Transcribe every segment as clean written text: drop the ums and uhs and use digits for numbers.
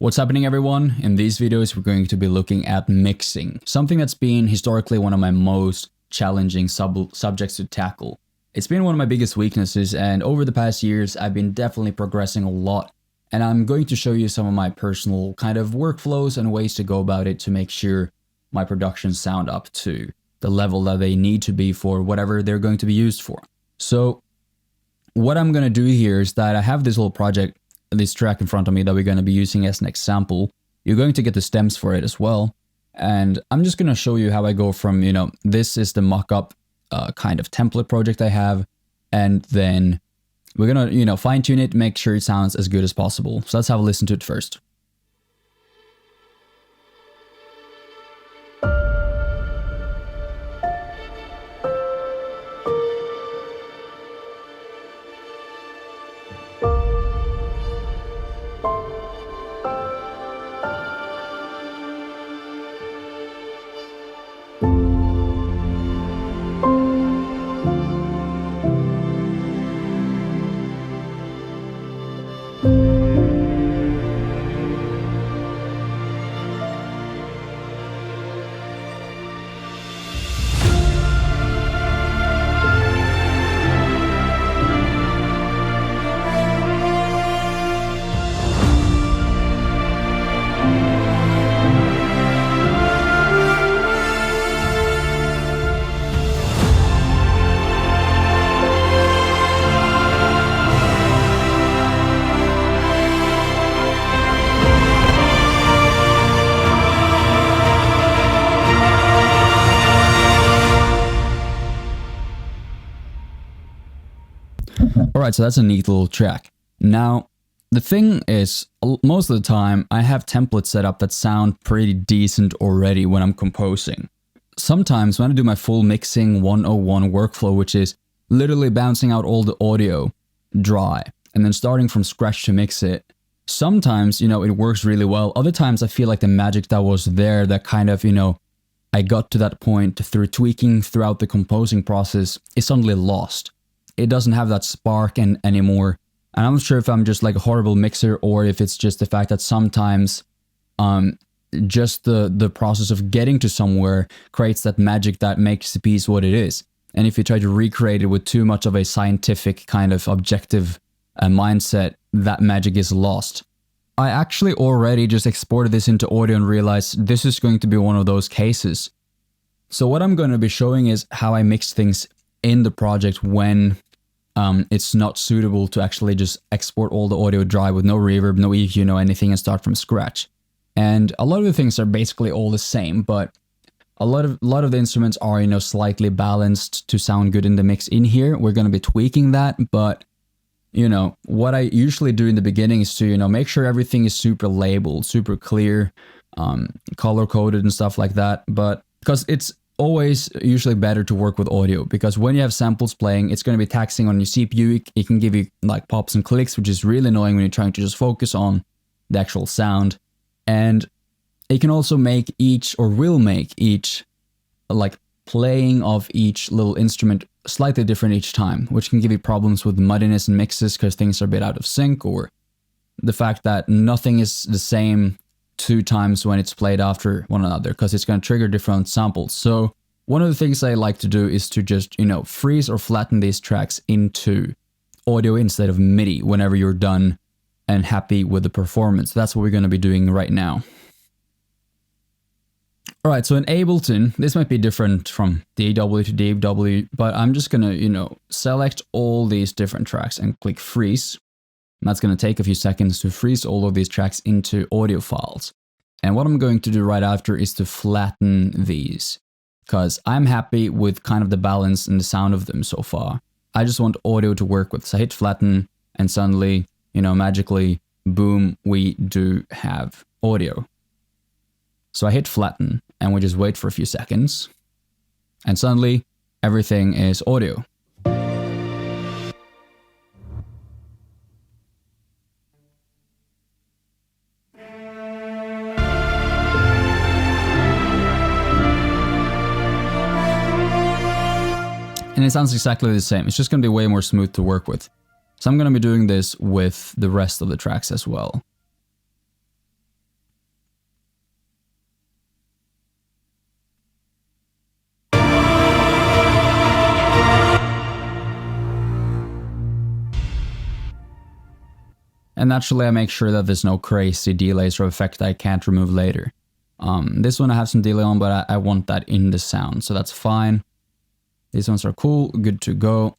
What's happening, everyone? In these videos, we're going to be looking at mixing, something that's been historically one of my most challenging subjects to tackle. It's been one of my biggest weaknesses, and over the past years, I've been definitely progressing a lot. And I'm going to show you some of my personal kind of workflows and ways to go about it to make sure my productions sound up to the level that they need to be for whatever they're going to be used for. So what I'm going to do here is that I have this little project, this track in front of me that we're going to be using as an example. You're going to get the stems for it as well. And I'm just going to show you how I go from, this is the mock-up kind of template project I have. And then we're going to, fine tune it, make sure it sounds as good as possible. So let's have a listen to it first. Alright, so that's a neat little track. Now, the thing is, most of the time, I have templates set up that sound pretty decent already when I'm composing. Sometimes when I do my full mixing 101 workflow, which is literally bouncing out all the audio dry, and then starting from scratch to mix it, sometimes, it works really well. Other times I feel like the magic that was there, that kind of, I got to that point through tweaking throughout the composing process, is suddenly lost. It doesn't have that spark anymore. And I'm not sure if I'm just like a horrible mixer or if it's just the fact that sometimes just the process of getting to somewhere creates that magic that makes the piece what it is. And if you try to recreate it with too much of a scientific kind of objective mindset, that magic is lost. I actually already just exported this into audio and realized this is going to be one of those cases. So what I'm going to be showing is how I mix things in the project when it's not suitable to actually just export all the audio dry with no reverb, no EQ, no anything, and start from scratch. And a lot of the things are basically all the same, but a lot of the instruments are, slightly balanced to sound good in the mix in here. We're going to be tweaking that, but what I usually do in the beginning is to, make sure everything is super labeled, super clear, color coded and stuff like that. But because it's always usually better to work with audio, because when you have samples playing, it's going to be taxing on your CPU. It can give you like pops and clicks, which is really annoying when you're trying to just focus on the actual sound. And it can also make will make each like playing of each little instrument slightly different each time, which can give you problems with muddiness in mixes because things are a bit out of sync, or the fact that nothing is the same two times when it's played after one another, because it's going to trigger different samples. So one of the things I like to do is to just, freeze or flatten these tracks into audio instead of MIDI whenever you're done and happy with the performance. That's what we're going to be doing right now. Alright, so in Ableton, this might be different from DAW to DAW, but I'm just going to, select all these different tracks and click freeze. And that's going to take a few seconds to freeze all of these tracks into audio files. And what I'm going to do right after is to flatten these, because I'm happy with kind of the balance and the sound of them so far. I just want audio to work with. So I hit flatten, and suddenly, magically, boom, we do have audio. So I hit flatten, and we just wait for a few seconds, and suddenly everything is audio. And it sounds exactly the same. It's just going to be way more smooth to work with. So I'm going to be doing this with the rest of the tracks as well. And naturally I make sure that there's no crazy delays or effect I can't remove later. This one I have some delay on, but I want that in the sound, so that's fine. These ones are cool, good to go.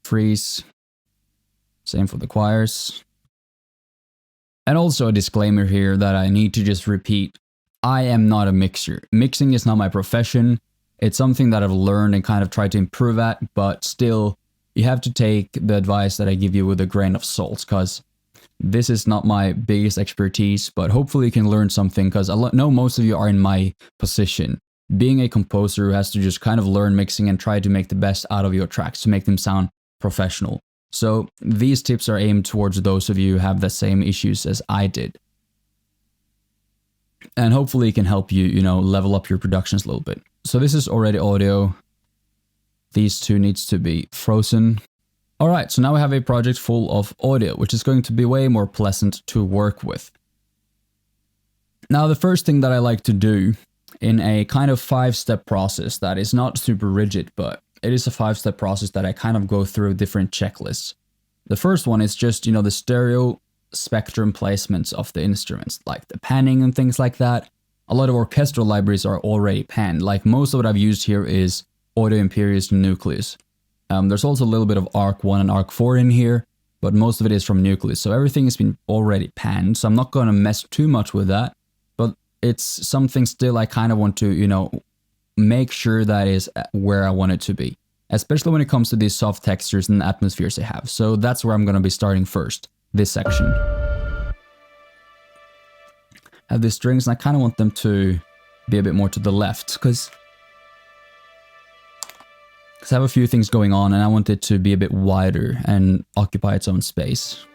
Freeze. Same for the choirs. And also a disclaimer here that I need to just repeat. I am not a mixer. Mixing is not my profession. It's something that I've learned and kind of tried to improve at, but still, you have to take the advice that I give you with a grain of salt, because this is not my biggest expertise, but hopefully you can learn something, because I know most of you are in my position. Being a composer who has to just kind of learn mixing and try to make the best out of your tracks to make them sound professional. So these tips are aimed towards those of you who have the same issues as I did. And hopefully it can help you, level up your productions a little bit. So this is already audio. These two needs to be frozen. Alright, so now we have a project full of audio, which is going to be way more pleasant to work with. Now the first thing that I like to do in a kind of 5-step process that is not super rigid, but it is a 5-step process that I kind of go through different checklists. The first one is just, the stereo spectrum placements of the instruments, like the panning and things like that. A lot of orchestral libraries are already panned, like most of what I've used here is Audio Imperius Nucleus. There's also a little bit of Arc 1 and Arc 4 in here, but most of it is from Nucleus, so everything has been already panned, so I'm not going to mess too much with that, but it's something still I kind of want to, make sure that is where I want it to be, especially when it comes to these soft textures and atmospheres they have. So that's where I'm going to be starting first, this section. I have these strings and I kind of want them to be a bit more to the left, because I have a few things going on and I want it to be a bit wider and occupy its own space.